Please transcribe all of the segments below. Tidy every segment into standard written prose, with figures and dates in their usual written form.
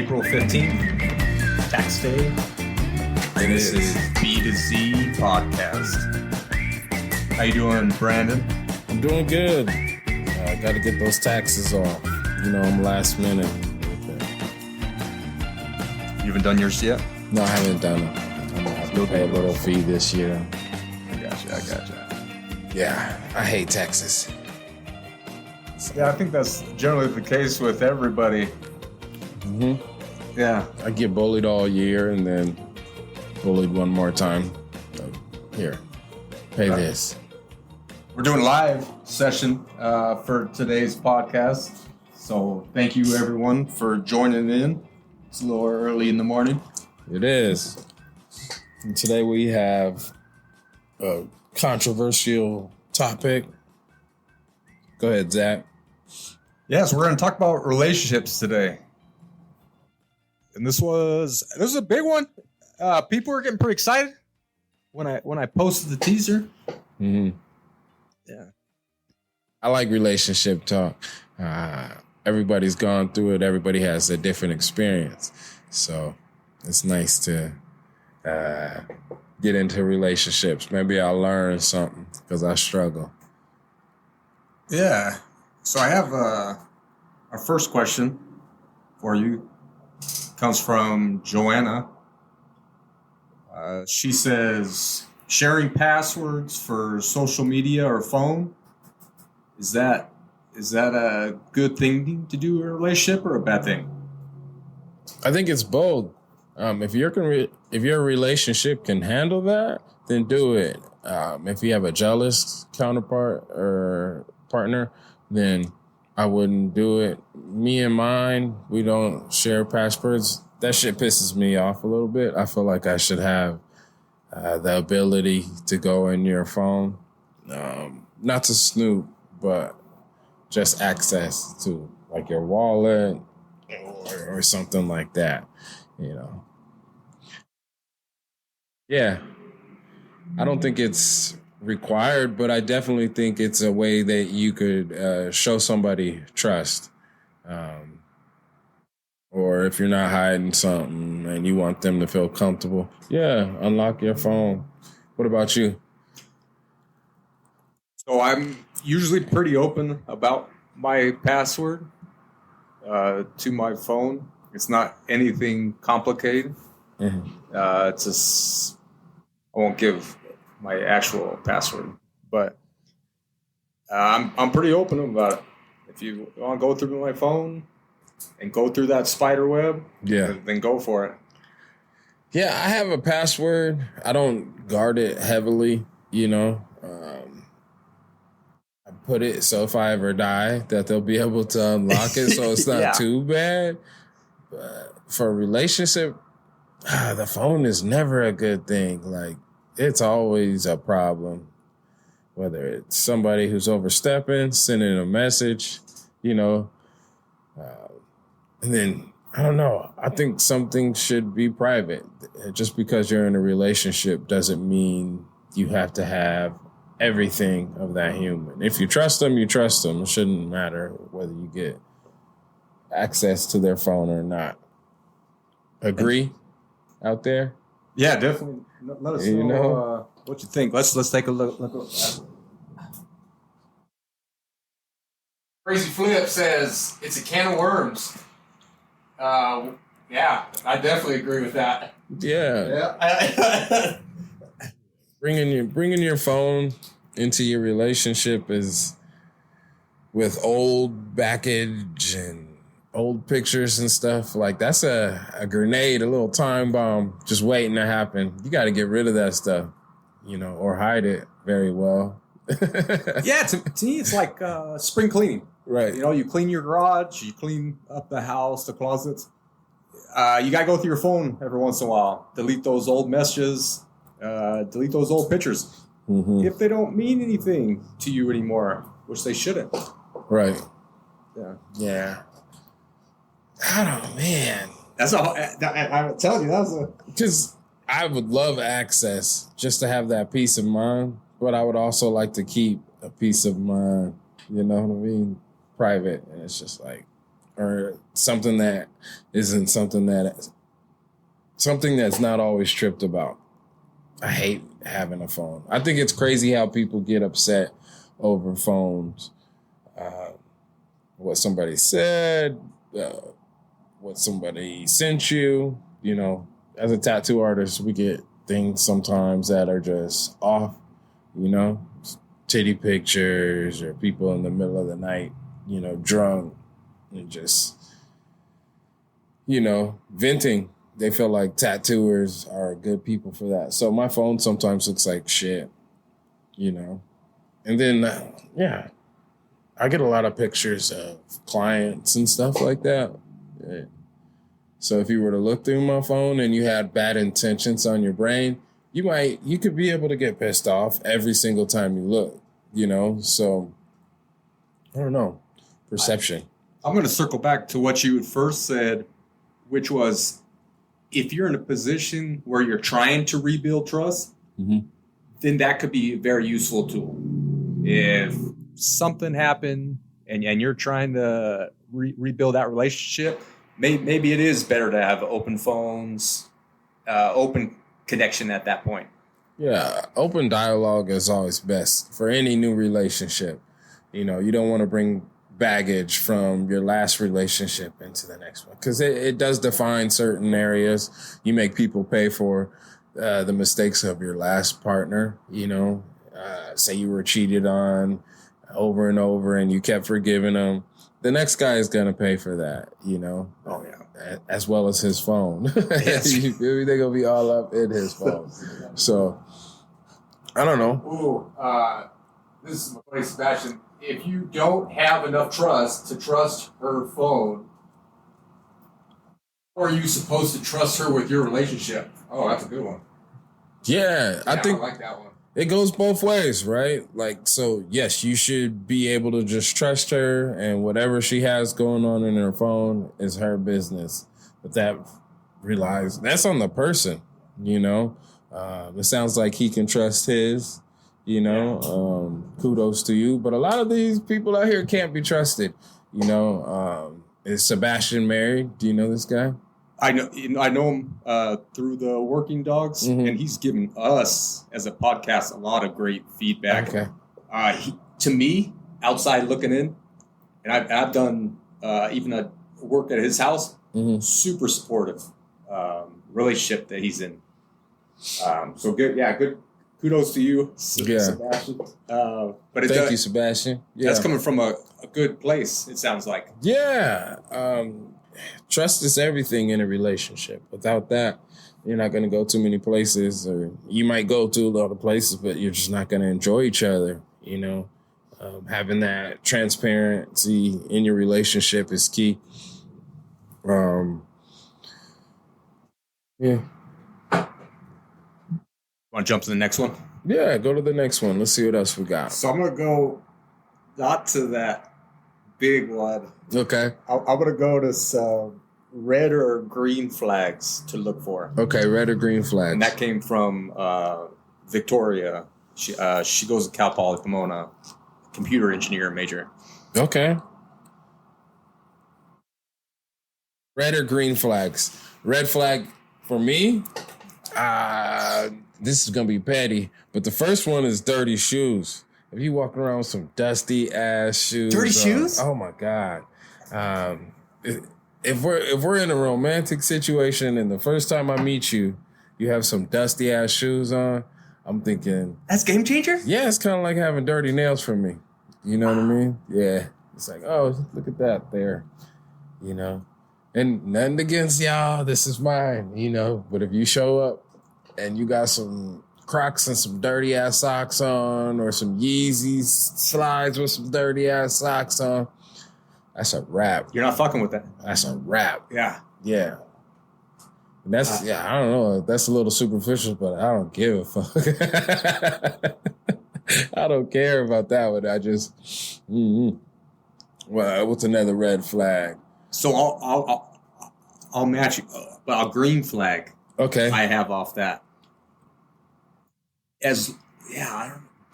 April 15th, tax day. And this is B to Z podcast. How you doing, Brandon? I'm doing good. I got to get those taxes off. You know, I'm last minute. You haven't done yours yet? No, I haven't done it. I'm going to have to pay a little fee this year. I gotcha. Yeah, I hate taxes. Yeah, I think that's generally the case with everybody. Mm-hmm. Yeah. I get bullied all year and then bullied one more time. Here, pay this. We're doing a live session for today's podcast. So thank you, everyone, for joining in. It's a little early in the morning. It is. And today we have a controversial topic. Go ahead, Zach. Yes, we're going to talk about relationships today. And this was a big one. People were getting pretty excited when I posted the teaser. Mm-hmm. Yeah. I like relationship talk. Everybody's gone through it. Everybody has a different experience. So it's nice to get into relationships. Maybe I'll learn something because I struggle. Yeah. So I have our first question for you. Comes from Joanna. She says, sharing passwords for social media or phone, is that a good thing to do in a relationship or a bad thing? I think it's both. If your relationship can handle that, then do it. If you have a jealous counterpart or partner, then I wouldn't do it. Me and mine, we don't share passwords. That shit pisses me off a little bit. I feel like I should have the ability to go in your phone, not to snoop, but just access to like your wallet or something like that, you know. Yeah, I don't think it's required, but I definitely think it's a way that you could show somebody trust. Or if you're not hiding something and you want them to feel comfortable, yeah, unlock your phone. What about you? So I'm usually pretty open about my password to my phone. It's not anything complicated. Mm-hmm. It's just, I won't give my actual password, but I'm pretty open about it. If you want to go through my phone and go through that spider web, then go for it. Yeah, I have a password. I don't guard it heavily, you know. I put it so if I ever die that they'll be able to unlock it, so it's not too bad. But for a relationship, the phone is never a good thing. Like, it's always a problem. Whether it's somebody who's overstepping, sending a message, you know. And then, I don't know, I think something should be private. Just because you're in a relationship doesn't mean you have to have everything of that human. If you trust them, you trust them. It shouldn't matter whether you get access to their phone or not. Agree out there? Yeah, definitely. Let us know what you think. Let's take a look. Crazy Flip says it's a can of worms. Yeah, I definitely agree with that. Yeah. Bringing your phone into your relationship is with old baggage and old pictures and stuff. Like, that's a grenade, a little time bomb just waiting to happen. You got to get rid of that stuff, you know, or hide it very well. Yeah, to me, it's like spring cleaning. Right. You know, you clean your garage, you clean up the house, the closets. You got to go through your phone every once in a while. Delete those old messages. Delete those old pictures. Mm-hmm. If they don't mean anything to you anymore, which they shouldn't. Right. Yeah. I don't know, man. That's I'm telling you, that's a... Just, I would love access just to have that peace of mind, but I would also like to keep a peace of mind, you know what I mean? Private. And it's just like, or something that isn't something that's not always tripped about. I hate having a phone. I think it's crazy how people get upset over phones. What somebody said, what somebody sent you. You know, as a tattoo artist, we get things sometimes that are just off, you know, titty pictures or people in the middle of the night, you know, drunk and just, you know, venting. They feel like tattooers are good people for that. So my phone sometimes looks like shit, you know. And then, I get a lot of pictures of clients and stuff like that. Yeah. So if you were to look through my phone and you had bad intentions on your brain, you could be able to get pissed off every single time you look, you know? So, I don't know. Perception. I'm going to circle back to what you first said, which was if you're in a position where you're trying to rebuild trust, then that could be a very useful tool. If something happened and you're trying to rebuild that relationship, maybe it is better to have open phones, open connection at that point. Yeah, open dialogue is always best for any new relationship. You know, you don't want to bring baggage from your last relationship into the next one because it does define certain areas. You make people pay for the mistakes of your last partner, you know. Say you were cheated on over and over and you kept forgiving them. The next guy is going to pay for that, you know. Oh, yeah. As well as his phone. Yes. You feel me? They're going to be all up in his phone. So, I don't know. This is my buddy Sebastian. If you don't have enough trust to trust her phone, or are you supposed to trust her with your relationship? Oh, that's a good one. Yeah, I think I like that one. It goes both ways, right? Like, so yes, you should be able to just trust her and whatever she has going on in her phone is her business. But that's on the person, you know? It sounds like he can trust his, you know? Kudos to you. But a lot of these people out here can't be trusted, you know? Is Sebastian married? Do you know this guy? I know him through the Working Dogs, and he's given us as a podcast a lot of great feedback. Okay. To me, outside looking in, and I've done even a work at his house. Super supportive relationship that he's in. So good, good. Kudos to you, Sebastian. But thank you, Sebastian. Yeah. That's coming from a good place. It sounds like. Yeah. Trust is everything in a relationship. Without that, you're not going to go too many places, or you might go to a lot of places, but you're just not going to enjoy each other. You know, having that transparency in your relationship is key. Yeah. Want to jump to the next one? Yeah, go to the next one. Let's see what else we got. So I'm going to go not to that big one. Okay. I'm going to go to some red or green flags to look for. Okay, red or green flags. And that came from Victoria. She goes to Cal Poly Pomona, computer engineer major. Okay. Red or green flags? Red flag for me, this is going to be petty, but the first one is dirty shoes. If you walk around with some dusty ass shoes, dirty shoes? Oh my God! If we're in a romantic situation and the first time I meet you, you have some dusty ass shoes on, I'm thinking that's game changer. Yeah, it's kind of like having dirty nails for me. You know what I mean? Yeah, it's like, oh, look at that there. You know, and nothing against y'all. This is mine. You know, but if you show up and you got some Crocs and some dirty ass socks on, or some Yeezys slides with some dirty ass socks on, that's a wrap. You're not fucking with that. That's a wrap. Yeah. Yeah. And that's I don't know. That's a little superficial, but I don't give a fuck. I don't care about that one. I just Well, what's another red flag? So I'll match you. But a green flag. Okay. I have off that.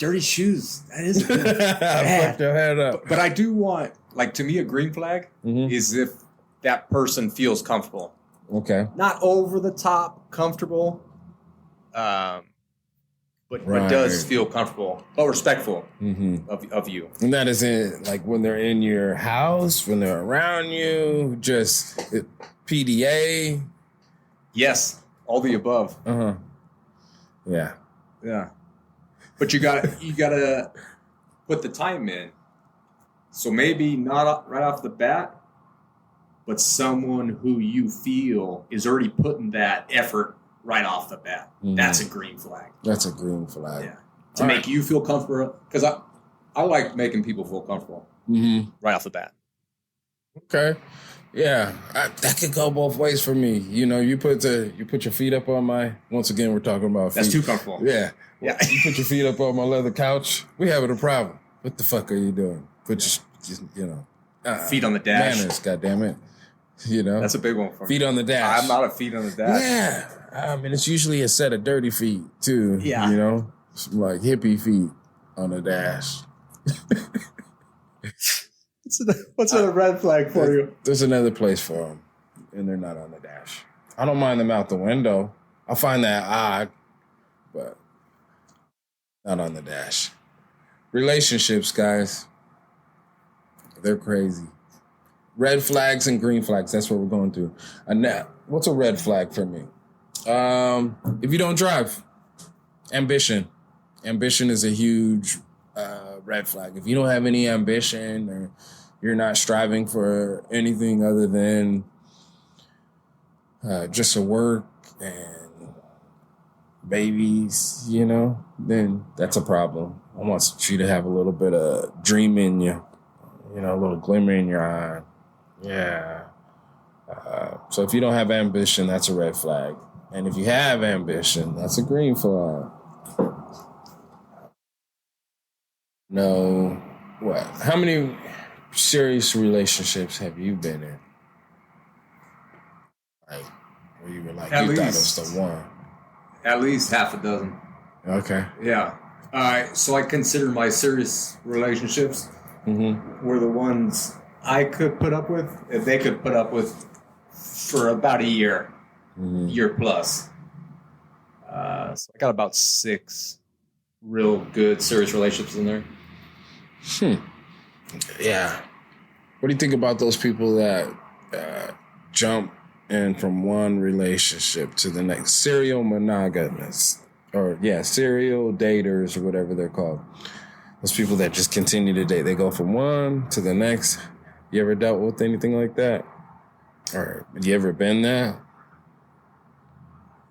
dirty shoes. That is good. Fuck your head up. But I do want, like, to me, a green flag is if that person feels comfortable. Okay. Not over the top comfortable, but does feel comfortable, but respectful of you. And that is in, like, when they're in your house, when they're around you, just PDA. Yes, all the above. Yeah. But you gotta put the time in. So maybe not right off the bat, but someone who you feel is already putting that effort right off the bat. That's a green flag. That's a green flag. Yeah. To make you feel comfortable. Because I like making people feel comfortable right off the bat. Okay. Yeah. That could go both ways for me. You know, you put your feet up on my, once again, we're talking about feet. That's too comfortable. Yeah. You put your feet up on my leather couch. We having a problem. What the fuck are you doing? Put your, feet on the dash. Manners, goddammit. You know? That's a big one for me. Feet on the dash. I'm not a feet on the dash. Yeah. I mean, it's usually a set of dirty feet, too. Yeah. You know? Some, like, hippie feet on the dash. What's a red flag for you? There's another place for them, and they're not on the dash. I don't mind them out the window. I find that odd, but not on the dash. Relationships, guys, they're crazy. Red flags and green flags, that's what we're going through. Now, what's a red flag for me? If you don't drive, ambition. Ambition is a huge red flag. If you don't have any ambition or you're not striving for anything other than just a work and babies, you know, then that's a problem. I want you to have a little bit of dream in you, you know, a little glimmer in your eye. Yeah. So if you don't have ambition, that's a red flag. And if you have ambition, that's a green flag. No, what? How many serious relationships have you been in? Like, where you were like, thought it was the one? At least half a dozen. Okay. Yeah. So I consider my serious relationships were the ones I could put up with, if they could put up with for about a year, year plus. So I got about 6 real good serious relationships in there. Yeah. What do you think about those people that jump in from one relationship to the next? Serial monogamists. Or, serial daters or whatever they're called. Those people that just continue to date. They go from one to the next. You ever dealt with anything like that? Or you ever been that?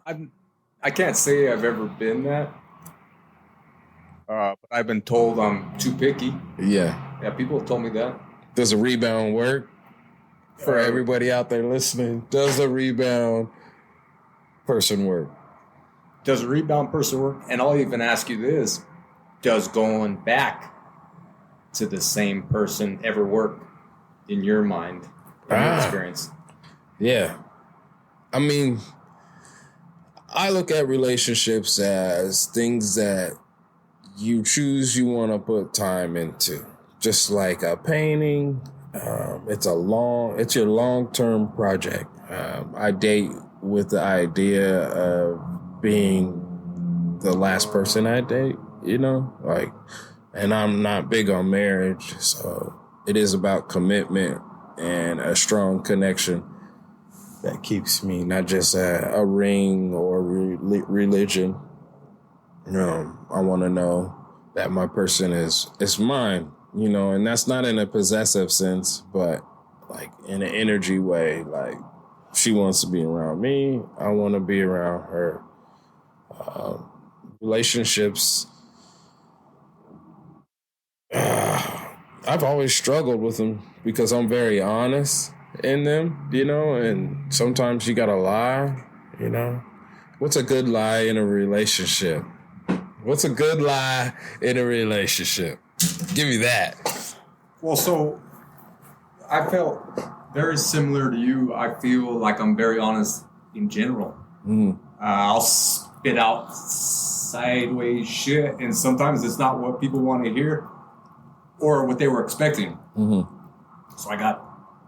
I can't say I've ever been that. But I've been told I'm too picky. Yeah. Yeah, people have told me that. Does a rebound work? For everybody out there listening, does a rebound person work? Does a rebound person work? And I'll even ask you this. Does going back to the same person ever work in your mind, in your experience? Yeah. I mean, I look at relationships as things that you choose you want to put time into. Just like a painting, it's your long-term project. I date with the idea of being the last person I date, you know, like, and I'm not big on marriage, so it is about commitment and a strong connection that keeps me, not just a ring or religion. You know, I want to know that my person is mine, you know, and that's not in a possessive sense, but like in an energy way. Like, she wants to be around me, I want to be around her. Relationships, I've always struggled with them because I'm very honest in them, you know, and sometimes you gotta lie, you know. What's a good lie in a relationship? What's a good lie in a relationship? Give me that. Well, so I felt very similar to you. I feel like I'm very honest in general. I'll spit out sideways shit, and sometimes it's not what people want to hear or what they were expecting. So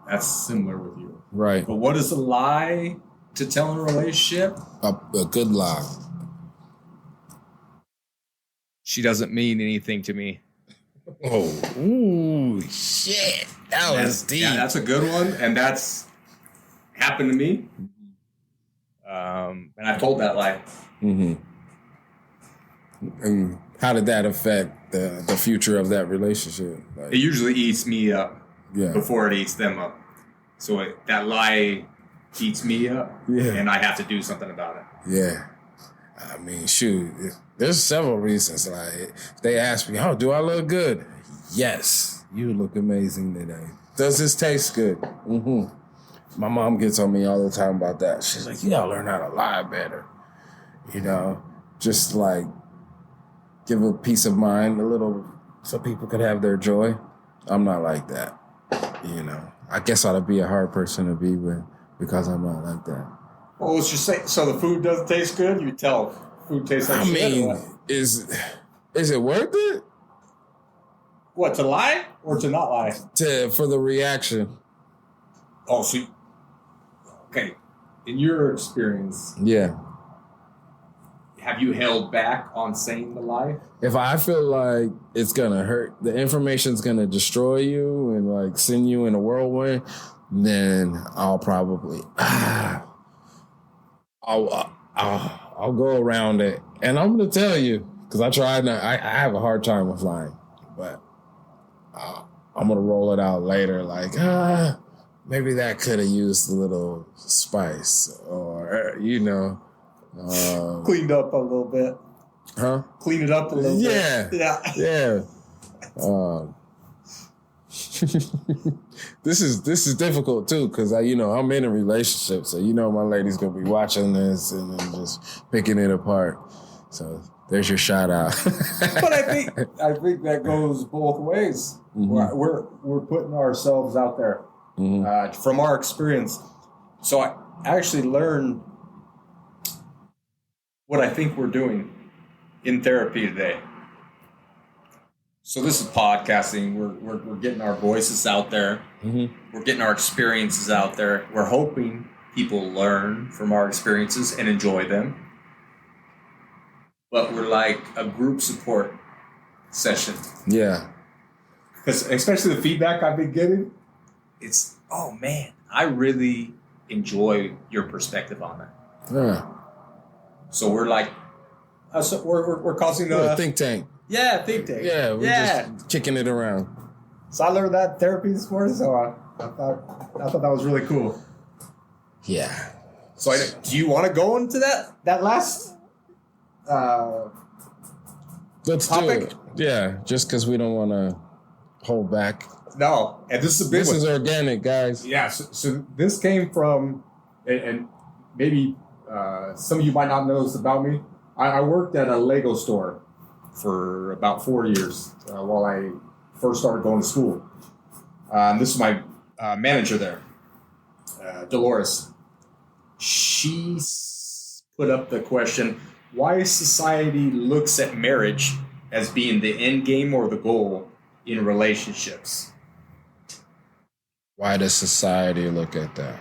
that's similar with you. Right. But what is a lie to tell in a relationship? A good lie. She doesn't mean anything to me. Oh, ooh, shit. That was deep. Yeah, that's a good one, and that's happened to me. And I told that lie. And how did that affect the future of that relationship? Like, It usually eats me up before it eats them up. So that lie eats me up, and I have to do something about it. Yeah. I mean, shoot, there's several reasons. Like, if they ask me, oh, do I look good? Yes, you look amazing today. Does this taste good? My mom gets on me all the time about that. She's like, you gotta learn how to lie better. You know, just like give a peace of mind a little so people could have their joy. I'm not like that. You know, I guess I'd be a hard person to be with because I'm not like that. Well, let's just say, so the food doesn't taste good? You tell food tastes like shit? I mean, is it worth it? What, to lie or to not lie? For the reaction. Oh, so okay. In your experience, have you held back on saying the lie? If I feel like it's gonna hurt, the information's gonna destroy you and like send you in a whirlwind, then I'll probably I'll go around it, and I'm gonna tell you because I have a hard time with lying, but I'm gonna roll it out later. Like maybe that could have used a little spice, or you know, cleaned up a little bit. Huh? Clean it up a little bit. Yeah. This is difficult too because I'm in a relationship, so my lady's gonna be watching this and then just picking it apart. So there's your shout out. But I think that goes both ways. We're putting ourselves out there from our experience. So I actually learned what I think we're doing in therapy today. So this is podcasting. We're getting our voices out there. We're getting our experiences out there. We're hoping people learn from our experiences and enjoy them. But we're like a group support session. Yeah. Because especially the feedback I've been getting, it's, oh man, I really enjoy your perspective on it. Yeah. So we're like, we're causing a think tank. Yeah, think tank. Yeah, we're just kicking it around. So I learned that in therapy this morning, so I thought that was really cool. Yeah. So do you want to go into that last Let's topic? do it. Yeah, just because we don't want to hold back. No, and this is a big one. This is organic, guys. Yeah, so this came from, and maybe some of you might not know this about me. I worked at a Lego store for about 4 years while I first started going to school. This is my manager there, Dolores. She put up the question, why society looks at marriage as being the end game or the goal in relationships. Why does society look at that?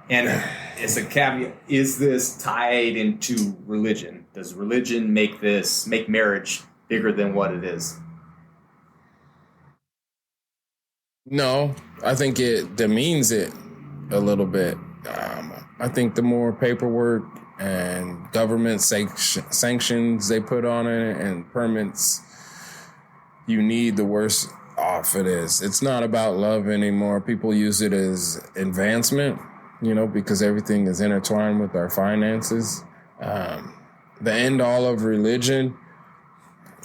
And as a caveat, is this tied into religion? Does religion make marriage bigger than what it is? No, I think it demeans it a little bit. I think the more paperwork and government sanctions they put on it and permits you need, the worse off it is. It's not about love anymore. People use it as advancement, because everything is intertwined with our finances. The end all of religion,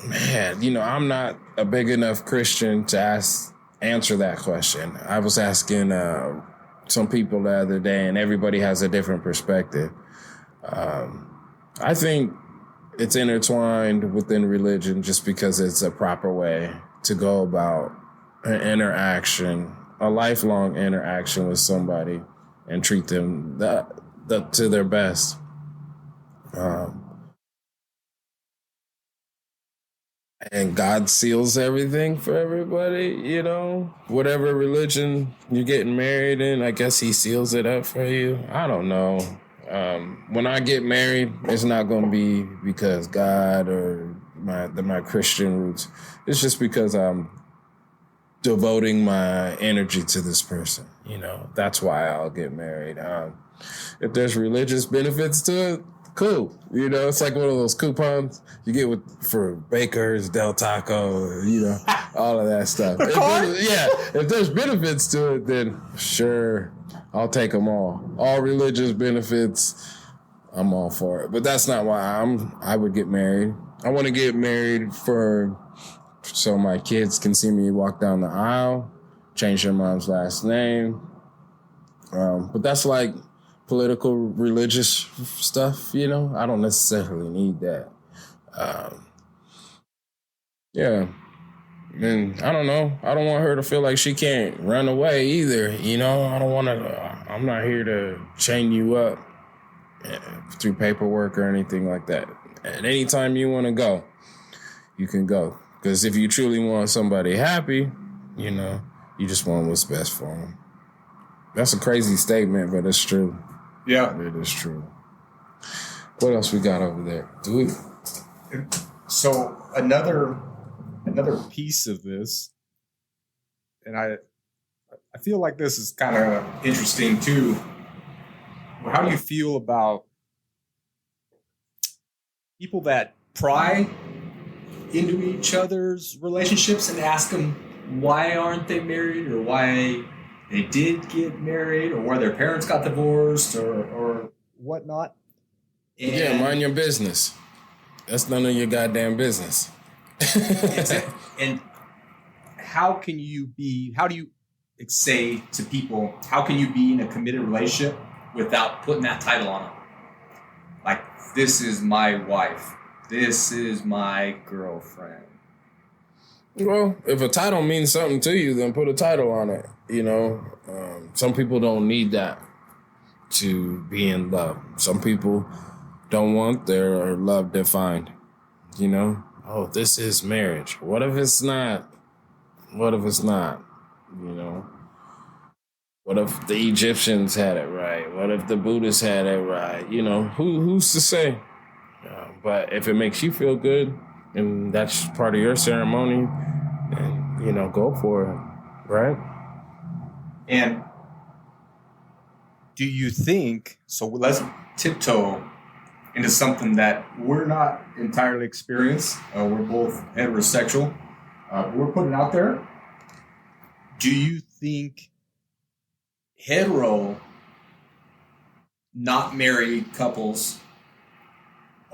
man, I'm not a big enough Christian to answer that question. I was asking some people the other day, and everybody has a different perspective. I think it's intertwined within religion just because it's a proper way to go about an interaction, a lifelong interaction with somebody, and treat them to their best. And God seals everything for everybody, you know? Whatever religion you're getting married in, I guess he seals it up for you. I don't know. When I get married, it's not going to be because God or my Christian roots. It's just because I'm devoting my energy to this person, you know? That's why I'll get married. If there's religious benefits to it, cool. You know, it's like one of those coupons you get for Baker's, Del Taco, you know, all of that stuff. If there's benefits to it, then sure, I'll take them all. All religious benefits, I'm all for it. But that's not why I would get married. I want to get married so my kids can see me walk down the aisle, change their mom's last name. But that's like political, religious stuff, you know? I don't necessarily need that. Yeah. And I don't know. I don't want her to feel like she can't run away either, you know? I'm not here to chain you up through paperwork or anything like that. At any time you want to go, you can go. Because if you truly want somebody happy, you know, you just want what's best for them. That's a crazy statement, but it's true. Yeah. It is true. What else we got over there? So another piece of this, and I feel like this is kind of interesting too. How do you feel about people that pry into each other's relationships and ask them why aren't they married, or why they did get married, or why their parents got divorced, or whatnot? And mind your business. That's none of your goddamn business. And how do you say to people, how can you be in a committed relationship without putting that title on it? Like, this is my wife. This is my girlfriend. Well, if a title means something to you, then put a title on it. You know, some people don't need that to be in love. Some people don't want their love defined. You know, oh, this is marriage. What if it's not? What if it's not? You know, what if the Egyptians had it right? What if the Buddhists had it right? You know, who's to say? But if it makes you feel good and that's part of your ceremony, then, you know, go for it, right? And do you think, so let's tiptoe into something that we're not entirely experienced. We're both heterosexual. We're putting it out there. Do you think hetero, not married couples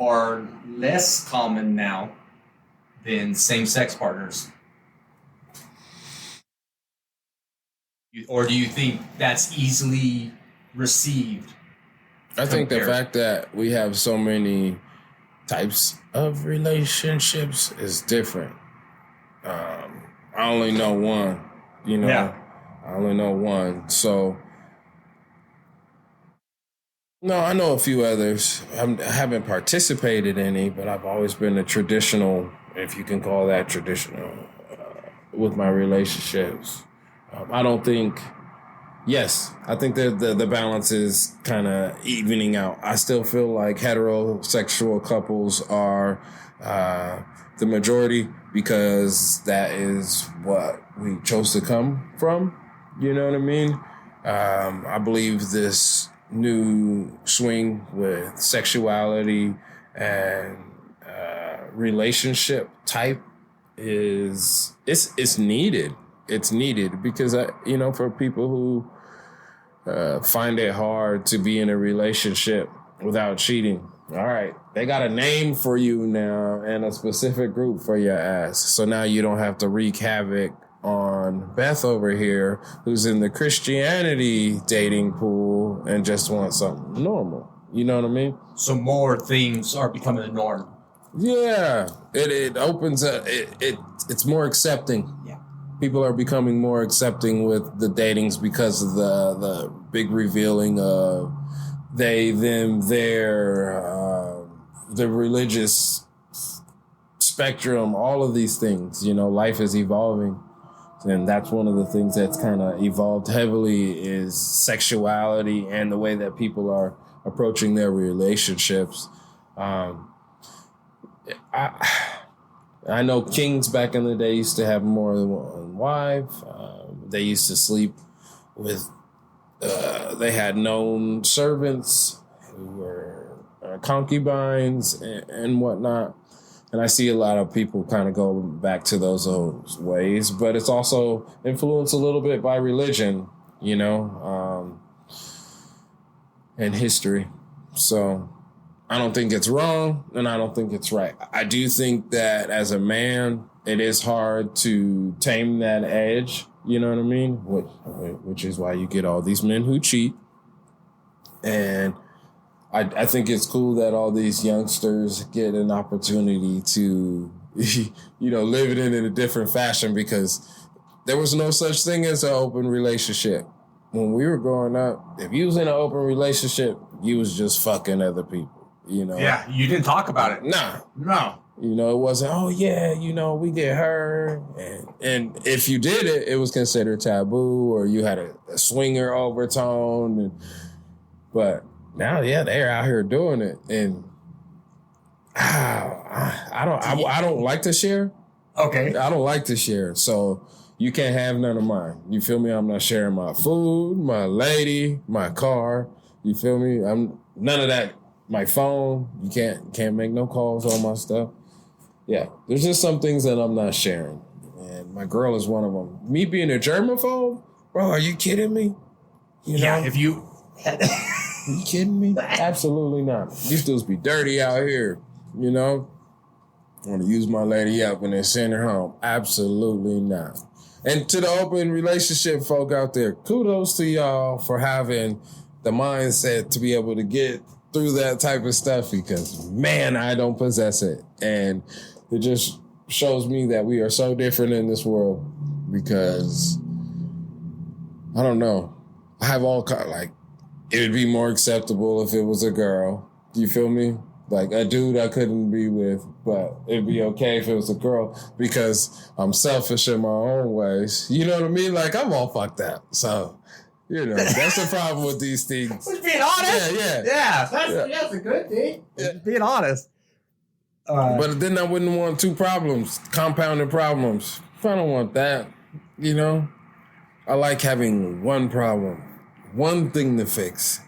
are less common now than same-sex partners? Or do you think that's easily received? I think the fact that we have so many types of relationships is different. I only know one, you know. Yeah. I only know one. So, no, I know a few others. I haven't participated in any, but I've always been a traditional, if you can call that traditional, with my relationships. I don't think... Yes, I think that the balance is kind of evening out. I still feel like heterosexual couples are the majority because that is what we chose to come from. You know what I mean? I believe this new swing with sexuality and relationship type it's needed. It's needed because, for people who find it hard to be in a relationship without cheating. All right, they got a name for you now and a specific group for your ass. So now you don't have to wreak havoc on Beth over here, who's in the Christianity dating pool and just wants something normal. You know what I mean? So more things are becoming the norm. Yeah, it opens up. It's more accepting. Yeah. People are becoming more accepting with the datings because of the big revealing of they, them, their the religious spectrum, all of these things, you know, life is evolving. And that's one of the things that's kind of evolved heavily is sexuality and the way that people are approaching their relationships. I know kings back in the day used to have more than one wife. They used to sleep with, they had known servants who were concubines and whatnot. And I see a lot of people kind of go back to those ways, but it's also influenced a little bit by religion, you know, and history. So I don't think it's wrong and I don't think it's right. I do think that as a man, it is hard to tame that edge, you know what I mean? Which is why you get all these men who cheat. And I think it's cool that all these youngsters get an opportunity to, you know, live it in a different fashion because there was no such thing as an open relationship. When we were growing up, if you was in an open relationship, you was just fucking other people, you know? Yeah, you didn't talk about it. Nah. No. You know, it wasn't, oh, yeah, you know, we get her. And if you did it, it was considered taboo or you had a swinger overtone. But now, yeah, they're out here doing it, and I don't like to share. Okay, I don't like to share, so you can't have none of mine. You feel me? I'm not sharing my food, my lady, my car. You feel me? I'm none of that. My phone. You can't make no calls on my stuff. Yeah, there's just some things that I'm not sharing, and my girl is one of them. Me being a germaphobe, bro? Are you kidding me? You know? If you. Are you kidding me? Absolutely not. These dudes be dirty out here, you know? I want to use my lady up and then send her home. Absolutely not. And to the open relationship folk out there, kudos to y'all for having the mindset to be able to get through that type of stuff because, man, I don't possess it. And it just shows me that we are so different in this world because, I don't know. I have all kind like, it would be more acceptable if it was a girl. Do you feel me? Like a dude I couldn't be with, but it'd be okay if it was a girl because I'm selfish in my own ways. You know what I mean? Like I'm all fucked up. So, you know, that's the problem with these things. Just being honest. Yeah. That's a good thing. Just being honest. But then I wouldn't want two problems, compounded problems. I don't want that. You know, I like having one problem. One thing to fix.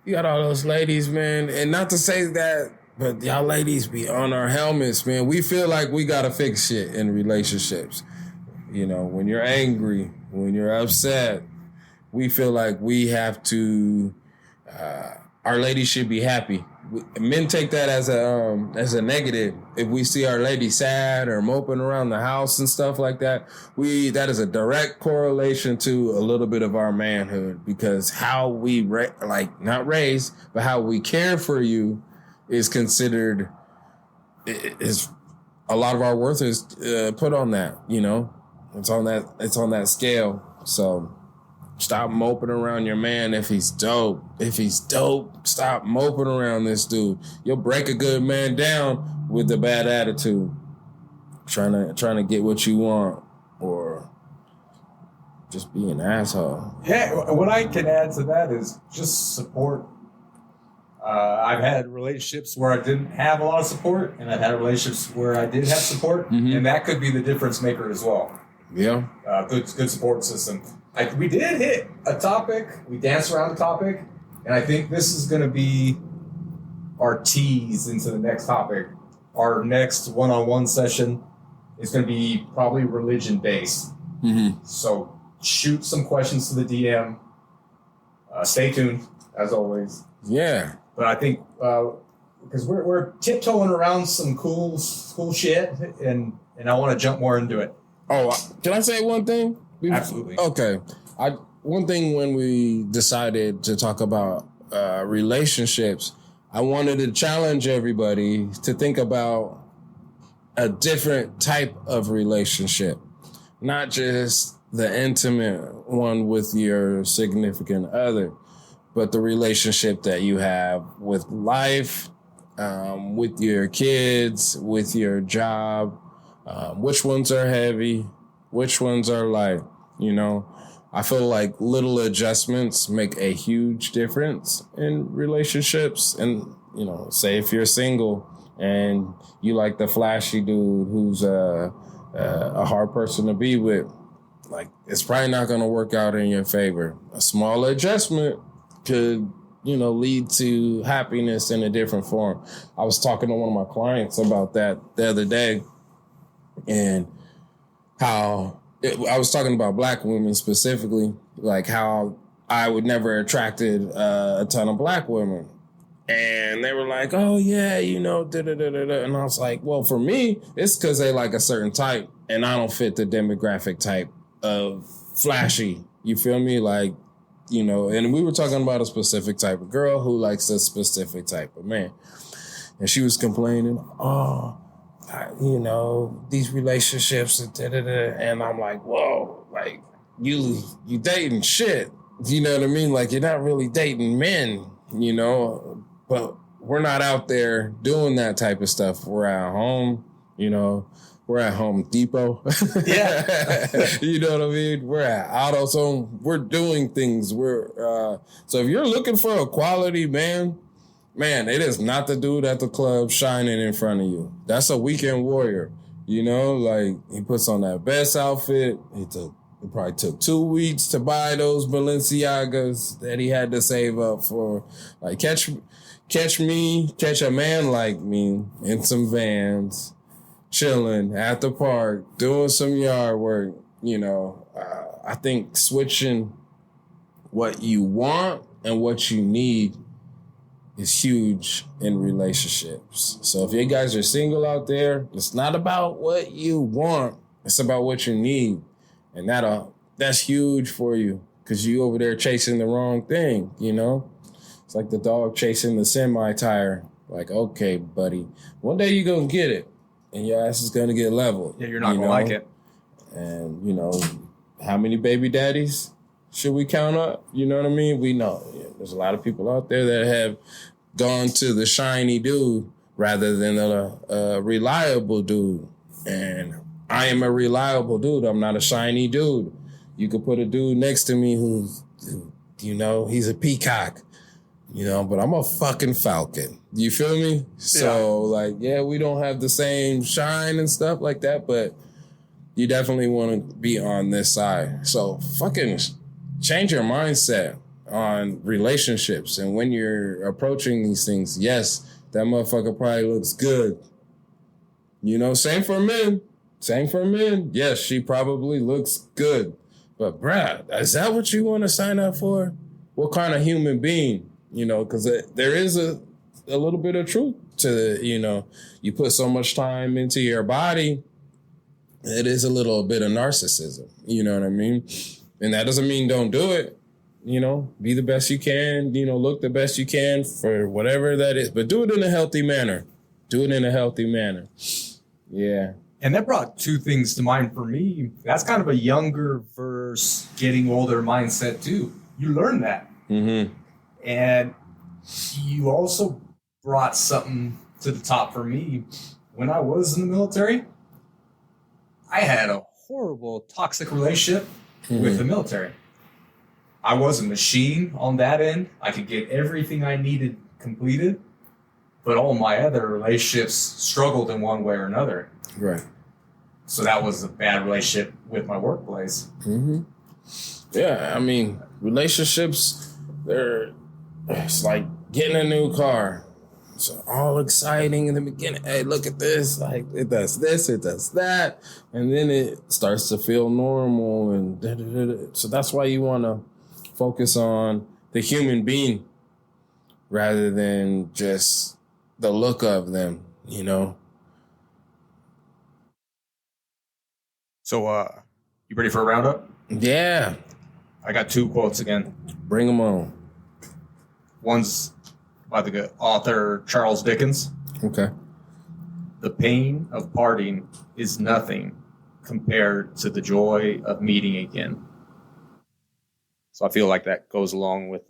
You got all those ladies, man. And not to say that, but y'all ladies be on our helmets, man. We feel like we got to fix shit in relationships. You know, when you're angry, when you're upset, we feel like we have to, our ladies should be happy. Men take that as a negative. If we see our lady sad or moping around the house and stuff like that, that is a direct correlation to a little bit of our manhood because how we not raise, but how we care for you is considered is a lot of our worth is put on that. You know, it's on that scale. So. Stop moping around your man if he's dope. If he's dope, stop moping around this dude. You'll break a good man down with a bad attitude. Trying to get what you want or just be an asshole. Yeah, what I can add to that is just support. I've had relationships where I didn't have a lot of support, and I've had relationships where I did have support, and that could be the difference maker as well. Yeah. Good support system. We did hit a topic. We danced around the topic, and I think this is going to be our tease into the next topic. Our next one-on-one session is going to be probably religion-based. So shoot some questions to the DM. Stay tuned, as always. Yeah. But I think because we're tiptoeing around some cool shit, and I want to jump more into it. Oh, can I say one thing? Absolutely. Okay. One thing when we decided to talk about relationships, I wanted to challenge everybody to think about a different type of relationship, not just the intimate one with your significant other, but the relationship that you have with life with your kids, with your job, which ones are heavy, which ones are light, you know. I feel like little adjustments make a huge difference in relationships. And, you know, say if you're single and you like the flashy dude who's a hard person to be with, like, it's probably not going to work out in your favor. A small adjustment could, you know, lead to happiness in a different form. I was talking to one of my clients about that the other day, and how I was talking about Black women specifically, like how I would never attracted a ton of Black women. And they were like, oh, yeah, you know, da-da-da-da-da. And I was like, well, for me, it's because they like a certain type, and I don't fit the demographic type of flashy. You feel me? Like, you know, and we were talking about a specific type of girl who likes a specific type of man. And she was complaining, oh, you know, these relationships, and I'm like, whoa, like, you dating shit. You know what I mean? Like, you're not really dating men, you know, but we're not out there doing that type of stuff. We're at home, you know, we're at Home Depot. Yeah. You know what I mean? We're at AutoZone. We're doing things. So if you're looking for a quality man, it is not the dude at the club shining in front of you. That's a weekend warrior. You know, like, he puts on that best outfit. It probably took 2 weeks to buy those Balenciagas that he had to save up for. Like, catch a man like me in some Vans, chilling at the park, doing some yard work. You know, I think switching what you want and what you need is huge in relationships. So if you guys are single out there, it's not about what you want, it's about what you need. And that's huge for you, because you over there chasing the wrong thing, you know? It's like the dog chasing the semi-tire. Like, okay, buddy, one day you're going to get it, and your ass is going to get leveled. Yeah, you're not going to like it. And, you know, how many baby daddies should we count up? You know what I mean? We know there's a lot of people out there that have gone to the shiny dude rather than a reliable dude. And I am a reliable dude. I'm not a shiny dude. You could put a dude next to me who, you know, he's a peacock, you know, but I'm a fucking falcon. You feel me? Yeah. So, like, yeah, we don't have the same shine and stuff like that, but you definitely want to be on this side. So fucking change your mindset on relationships. And when you're approaching these things, yes, that motherfucker probably looks good. You know, same for men. Yes, she probably looks good. But bruh, is that what you want to sign up for? What kind of human being? You know, because there is a little bit of truth to, you know, you put so much time into your body, it is a little bit of narcissism. You know what I mean? And that doesn't mean don't do it. You know, be the best you can, you know, look the best you can for whatever that is. But do it in a healthy manner. Yeah. And that brought two things to mind for me. That's kind of a younger versus getting older mindset, too. You learn that. Mm-hmm. And you also brought something to the top for me. When I was in the military, I had a horrible, toxic relationship with the military. I was a machine on that end. I could get everything I needed completed, but all my other relationships struggled in one way or another. Right. So that was a bad relationship with my workplace. Mm-hmm. Yeah, I mean, relationships, it's like getting a new car. It's all exciting in the beginning. Hey, look at this. Like, it does this, it does that. And then it starts to feel normal. And da-da-da-da. So that's why you want to focus on the human being rather than just the look of them, you know? So, you ready for a roundup? Yeah. I got two quotes again. Bring them on. One's by the author Charles Dickens. Okay. The pain of parting is nothing compared to the joy of meeting again. So I feel like that goes along with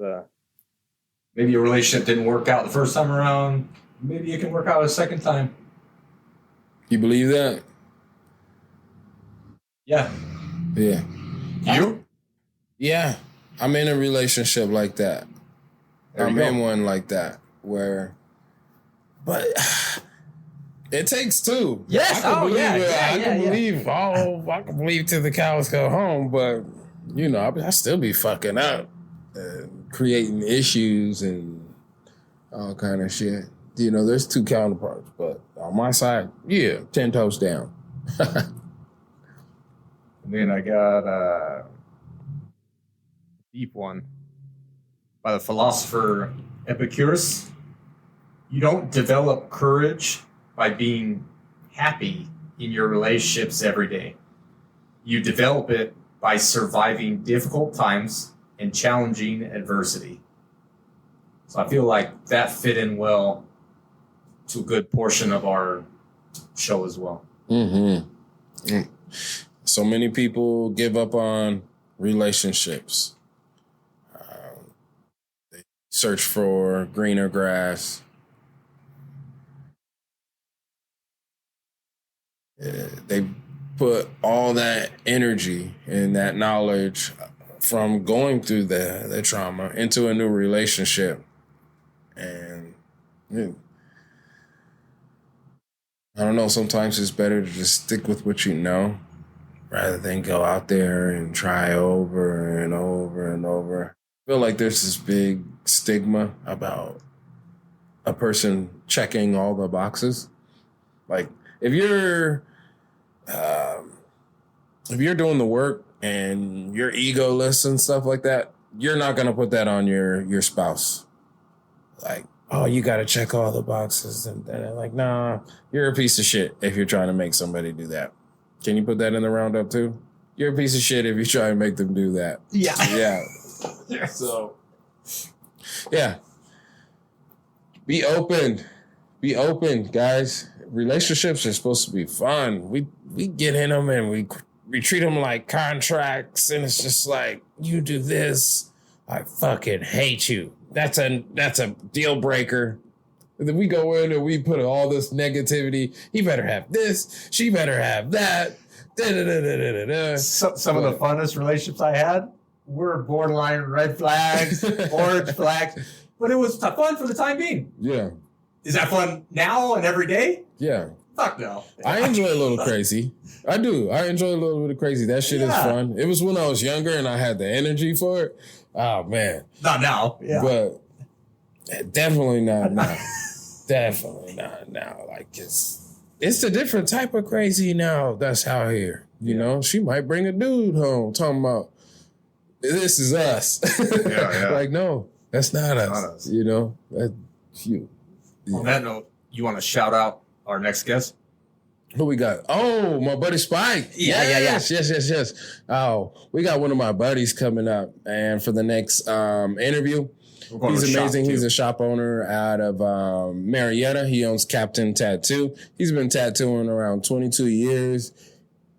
maybe a relationship didn't work out the first time around. maybe it can work out a second time. You believe that? Yeah. Yeah. You? Yeah. I'm in a relationship like that. I'm in one like that but it takes two. Yes. I can believe till the cows go home, but I still be fucking up, creating issues and all kind of shit. There's two counterparts, but on my side, 10 toes down. Then I got a deep one by the philosopher Epicurus. You don't develop courage by being happy in your relationships every day. You develop it by surviving difficult times and challenging adversity. So I feel like that fit in well to a good portion of our show as well. Mm-hmm. So many people give up on relationships. They search for greener grass. They put all that energy and that knowledge from going through the trauma into a new relationship. And I don't know, sometimes it's better to just stick with what you know rather than go out there and try over and over and over. I feel like there's this big stigma about a person checking all the boxes. Like, if you're doing the work and you're egoless and stuff like that, you're not going to put that on your spouse. Like, oh, you got to check all the boxes. And they're like, nah, you're a piece of shit if you're trying to make somebody do that. Can you put that in the roundup too? You're a piece of shit if you try and make them do that. Yeah. Yeah. So, yeah. Be open. Be open, guys. Relationships are supposed to be fun. We get in them and we treat them like contracts, and it's just like, you do this, I fucking hate you. That's a deal breaker. And then we go in and we put all this negativity. He better have this. She better have that. Some of the funnest relationships I had were borderline red flags, orange flags, but it was fun for the time being. Yeah. Is that fun now and every day? Yeah. Fuck no. I enjoy a little crazy. I do. I enjoy a little bit of crazy. That shit is fun. It was when I was younger and I had the energy for it. Oh, man. Not now. Yeah. But definitely not now. Definitely not now. Like, it's a different type of crazy now that's out here. You know? She might bring a dude home talking about, this is us. Yeah. Like, no, that's not us. You know? That's you. Yeah. On that note, you want to shout out our next guest? Who we got? Oh, my buddy Spike. Yes. Oh, we got one of my buddies coming up, and for the next interview, he's amazing. He's a shop owner out of Marietta. He owns Captain Tattoo. He's been tattooing around 22 years.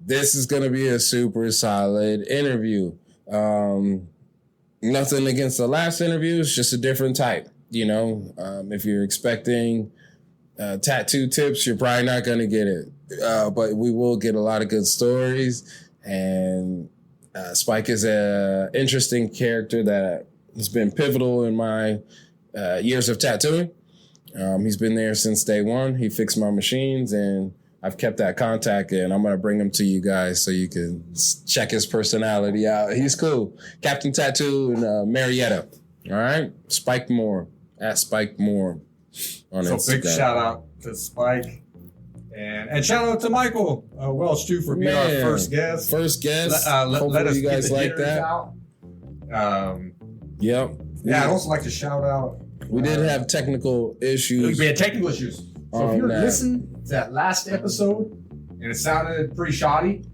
This is going to be a super solid interview. Nothing against the last interview. It's just a different type. You know, if you're expecting tattoo tips, you're probably not going to get it. But we will get a lot of good stories. And Spike is an interesting character that has been pivotal in my years of tattooing. He's been there since day one. He fixed my machines, and I've kept that contact, and I'm going to bring him to you guys so you can check his personality out. He's cool. Captain Tattoo in Marietta. All right? Spike Moore. At Spike Moore on Instagram. So big shout out to Spike. And shout out to Michael Welch, too, for being our first guest. Hopefully you guys like that. Yep. Yeah, I'd also like to shout out. We did have technical issues. We had technical issues. So if you're listening to that last episode and it sounded pretty shoddy,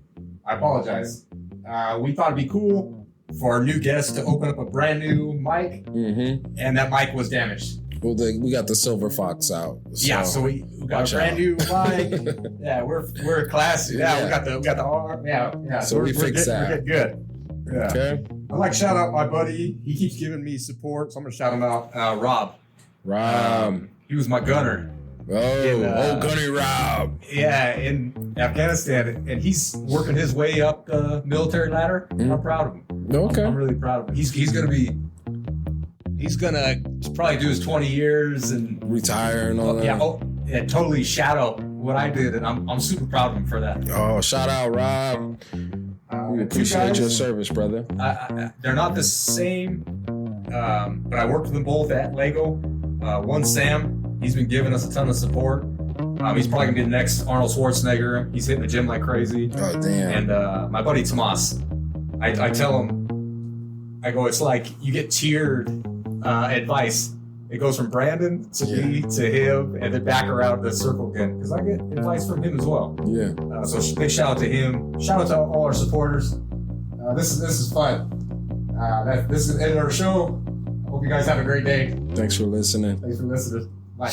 I apologize. We thought it'd be cool for our new guest to open up a brand new mic, and that mic was damaged. Well, we got the Silver Fox out. So we got a brand new mic. Yeah, we're classy. Yeah, we got the arm. Yeah. So we fixed that. We're good. Yeah. Okay. I'd like to shout out my buddy. He keeps giving me support, so I'm gonna shout him out. Rob. He was my gunner. Oh, Gunny Rob. Yeah, in Afghanistan, and he's working his way up the military ladder. I'm proud of him. Okay. I'm really proud of him. He's gonna probably do his 20 years and retire and all that. Yeah, totally shadow what I did, and I'm super proud of him for that. Oh, shout out, Rob. We appreciate your service, brother. They're not the same, but I worked with them both at Lego. One, Sam, he's been giving us a ton of support. He's probably gonna be the next Arnold Schwarzenegger. He's hitting the gym like crazy. Oh, damn. And my buddy Tomas, I tell him, I go, it's like you get tiered advice. It goes from Brandon to me to him, and then back around the circle again, because I get advice from him as well. Yeah. So big shout out to him. Shout out to all our supporters. This is fun. This is the end of our show. Hope you guys have a great day. Thanks for listening. Bye.